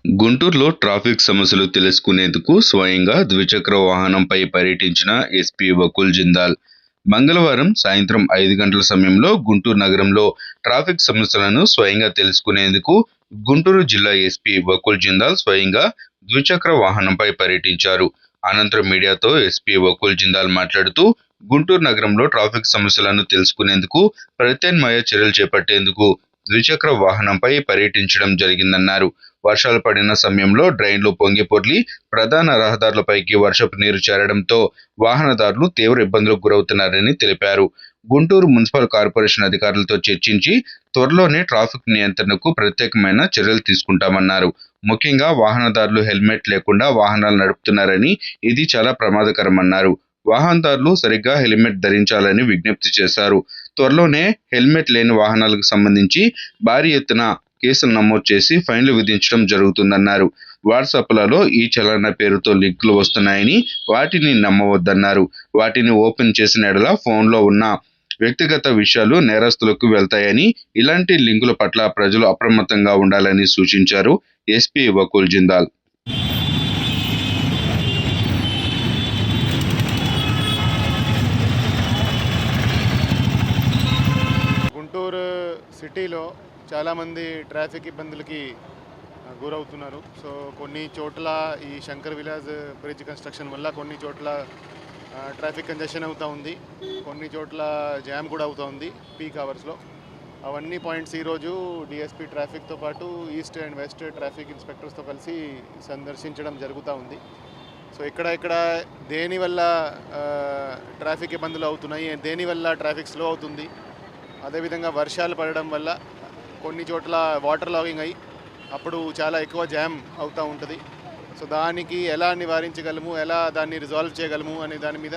గుంటూరులో ట్రాఫిక్ సమస్యలు తెలుసుకునేందుకు స్వయంగా ద్విచక్ర వాహనంపై పర్యటించిన ఎస్పీ వకుల్ జిందాల్. మంగళవారం సాయంత్రం 5 గంటల సమయంలో గుంటూరు నగరంలో ట్రాఫిక్ సమస్యలను స్వయంగా తెలుసుకునేందుకు గుంటూరు జిల్లా ఎస్పీ వకుల్ జిందాల్ స్వయంగా ద్విచక్ర వాహనంపై పర్యటించారు. అనంతరం మీడియాతో ఎస్పీ వకుల్ జిందాల్ మాట్లాడుతూ, గుంటూరు నగరంలో ట్రాఫిక్ సమస్యలను తెలుసుకునేందుకు ప్రత్యామ్నాయ చర్యలు చేపట్టేందుకు ద్విచక్ర వాహనంపై పర్యటించడం జరిగిందన్నారు. వర్షాలు పడిన సమయంలో డ్రైన్లు పొంగిపొర్లి ప్రధాన రహదారులపైకి వర్షపు నీరు చేరడంతో వాహనదారులు తీవ్ర ఇబ్బందులకు గురవుతున్నారని తెలిపారు. గుంటూరు మున్సిపల్ కార్పొరేషన్ అధికారులతో చర్చించి త్వరలోనే ట్రాఫిక్ నియంత్రణకు ప్రత్యేకమైన చర్యలు తీసుకుంటామన్నారు. ముఖ్యంగా వాహనదారులు హెల్మెట్ లేకుండా వాహనాలు నడుపుతున్నారని, ఇది చాలా ప్రమాదకరమన్నారు. వాహనదారులు సరిగ్గా హెల్మెట్ ధరించాలని విజ్ఞప్తి చేశారు. త్వరలోనే హెల్మెట్ లేని వాహనాలకు సంబంధించి భారీ ఎత్తున కేసులు నమోదు చేసి ఫైన్లు విధించడం జరుగుతుందన్నారు. వాట్సాప్లలో ఈ చలానా పేరుతో లింకులు వస్తున్నాయని వాటిని నమ్మవద్దన్నారు. వాటిని ఓపెన్ చేసిన ఎడల ఫోన్లో ఉన్న వ్యక్తిగత విషయాలు నేరస్తులకు వెళ్తాయని, ఇలాంటి లింకుల పట్ల ప్రజలు అప్రమత్తంగా ఉండాలని సూచించారు ఎస్పీ వకుల్ జిందాల్. గుంటూరు సిటీలో చాలామంది ట్రాఫిక్ ఇబ్బందులకి గురవుతున్నారు. సో కొన్ని చోట్ల ఈ శంకర్ విలాస్ బ్రిడ్జ్ కన్స్ట్రక్షన్ వల్ల కొన్ని చోట్ల ట్రాఫిక్ కంజెషన్ అవుతూ ఉంది, కొన్ని చోట్ల జామ్ కూడా అవుతూ ఉంది పీక్ అవర్స్లో. అవన్నీ పాయింట్స్ ఈరోజు డిఎస్పీ ట్రాఫిక్తో పాటు ఈస్ట్ అండ్ వెస్ట్ ట్రాఫిక్ ఇన్స్పెక్టర్స్తో కలిసి సందర్శించడం జరుగుతూ ఉంది. సో ఇక్కడ దేనివల్ల ట్రాఫిక్ ఇబ్బందులు అవుతున్నాయి, దేనివల్ల ట్రాఫిక్ స్లో అవుతుంది, అదేవిధంగా వర్షాలు పడడం వల్ల కొన్ని చోట్ల వాటర్ లాగింగ్ అయ్యి అప్పుడు చాలా ఎక్కువ జామ్ అవుతూ ఉంటుంది. సో దానికి ఎలా నివారించగలము, ఎలా దాన్ని రిజాల్వ్ చేయగలము అనే దాని మీద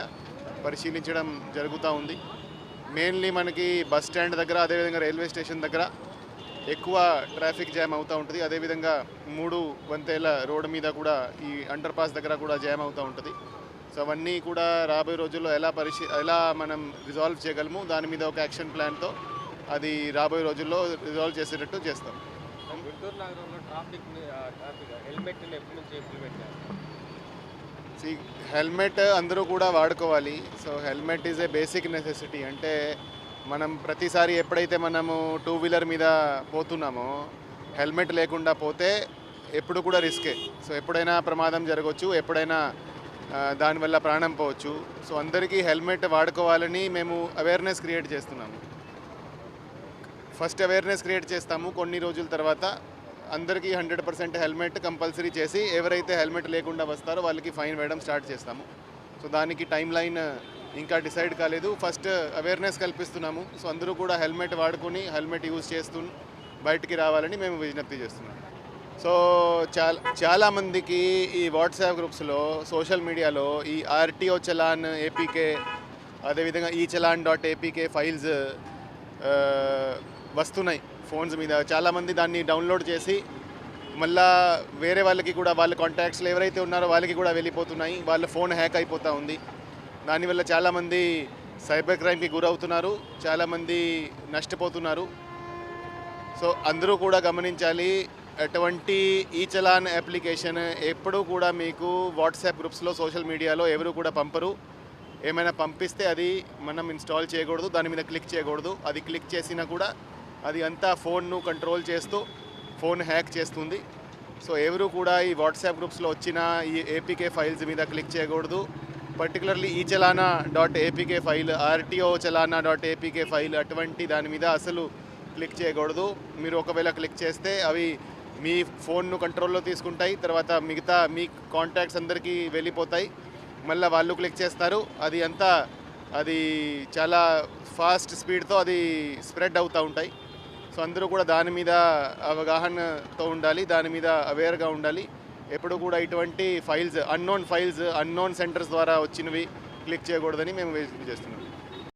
పరిశీలించడం జరుగుతూ ఉంది. మెయిన్లీ మనకి బస్ స్టాండ్ దగ్గర, అదేవిధంగా రైల్వే స్టేషన్ దగ్గర ఎక్కువ ట్రాఫిక్ జామ్ అవుతూ ఉంటుంది. అదేవిధంగా 3 వంతెల రోడ్డు మీద కూడా ఈ అండర్ పాస్ దగ్గర కూడా జామ్ అవుతూ ఉంటుంది. సో అవన్నీ కూడా రాబోయే రోజుల్లో ఎలా మనం రిజాల్వ్ చేయగలము, దాని మీద ఒక యాక్షన్ ప్లాన్తో అది రాబోయే రోజుల్లో రిజాల్వ్ చేసేటట్టు చేస్తాం. గుంటూరు నగరంలో హెల్మెట్ని ఎప్పటి నుంచి ఇంప్లిమెంట్ చేస్తారు? హెల్మెట్ అందరూ కూడా వాడుకోవాలి. So helmet is a basic necessity. అంటే మనం ప్రతిసారి ఎప్పుడైతే మనము 2 వీలర్ మీద పోతున్నామో హెల్మెట్ లేకుండా పోతే ఎప్పుడు కూడా రిస్కే. సో ఎప్పుడైనా ప్రమాదం జరగవచ్చు, ఎప్పుడైనా దానివల్ల ప్రాణం పోవచ్చు. సో అందరికీ హెల్మెట్ వాడుకోవాలని మేము అవేర్నెస్ క్రియేట్ చేస్తున్నాము. ఫస్ట్ అవేర్నెస్ క్రియేట్ చేస్తాము, కొన్ని రోజుల తర్వాత అందరికీ 100% హెల్మెట్ కంపల్సరీ చేసి ఎవరైతే హెల్మెట్ లేకుండా వస్తారో వాళ్ళకి ఫైన్ వేయడం స్టార్ట్ చేస్తాము. సో దానికి టైం లైన్ ఇంకా డిసైడ్ కాలేదు. ఫస్ట్ అవేర్నెస్ కల్పిస్తున్నాము. సో అందరూ కూడా హెల్మెట్ వాడుకొని హెల్మెట్ యూజ్ చేస్తూ బయటికి రావాలని మేము విజ్ఞప్తి చేస్తున్నాము. సో చాలామందికి ఈ వాట్సాప్ గ్రూప్స్లో, సోషల్ మీడియాలో ఈ ఆర్టీఓ చలాన్ ఏపీకే, అదేవిధంగా ఈ చలాన్.apk ఫైల్స్ వస్తున్నాయి ఫోన్స్ మీద. చాలామంది దాన్ని డౌన్లోడ్ చేసి మళ్ళా వేరే వాళ్ళకి కూడా, వాళ్ళ కాంటాక్ట్స్లో ఎవరైతే ఉన్నారో వాళ్ళకి కూడా వెళ్ళిపోతున్నాయి. వాళ్ళ ఫోన్ హ్యాక్ అయిపోతూ ఉంది. దానివల్ల చాలామంది సైబర్ క్రైమ్కి గురవుతున్నారు, చాలామంది నష్టపోతున్నారు. సో అందరూ కూడా గమనించాలి, అటువంటి ఈ చలాన్ అప్లికేషన్ ఎప్పుడూ కూడా మీకు వాట్సాప్ గ్రూప్స్లో, సోషల్ మీడియాలో ఎవరు కూడా పంపరు. ఏమైనా పంపిస్తే అది మనం ఇన్స్టాల్ చేయకూడదు, దాని మీద క్లిక్ చేయకూడదు. అది క్లిక్ చేసినా కూడా అది అంతా ఫోన్ను కంట్రోల్ చేస్తూ ఫోన్ హ్యాక్ చేస్తుంది. సో ఎవరు కూడా ఈ వాట్సాప్ గ్రూప్స్లో వచ్చిన ఈ ఏపీకే ఫైల్స్ మీద క్లిక్ చేయకూడదు. పర్టికులర్లీ ఈ చలానా.apk ఫైల్, ఆర్టీఓ చలానా.apk ఫైల్, అటువంటి దాని మీద అసలు క్లిక్ చేయకూడదు. మీరు ఒకవేళ క్లిక్ చేస్తే అవి మీ ఫోన్ను కంట్రోల్లో తీసుకుంటాయి, తర్వాత మిగతా మీ కాంటాక్ట్స్ అందరికీ వెళ్ళిపోతాయి. మళ్ళీ వాళ్ళు క్లిక్ చేస్తారు, అది చాలా ఫాస్ట్ స్పీడ్తో అది స్ప్రెడ్ అవుతూ ఉంటాయి. సో అందరూ కూడా దాని మీద అవగాహనతో ఉండాలి, దాని మీద అవేర్గా ఉండాలి. ఎప్పుడు కూడా ఇటువంటి ఫైల్స్, అన్నోన్ సెంటర్స్ ద్వారా వచ్చినవి క్లిక్ చేయకూడదని మేము చేస్తున్నాం.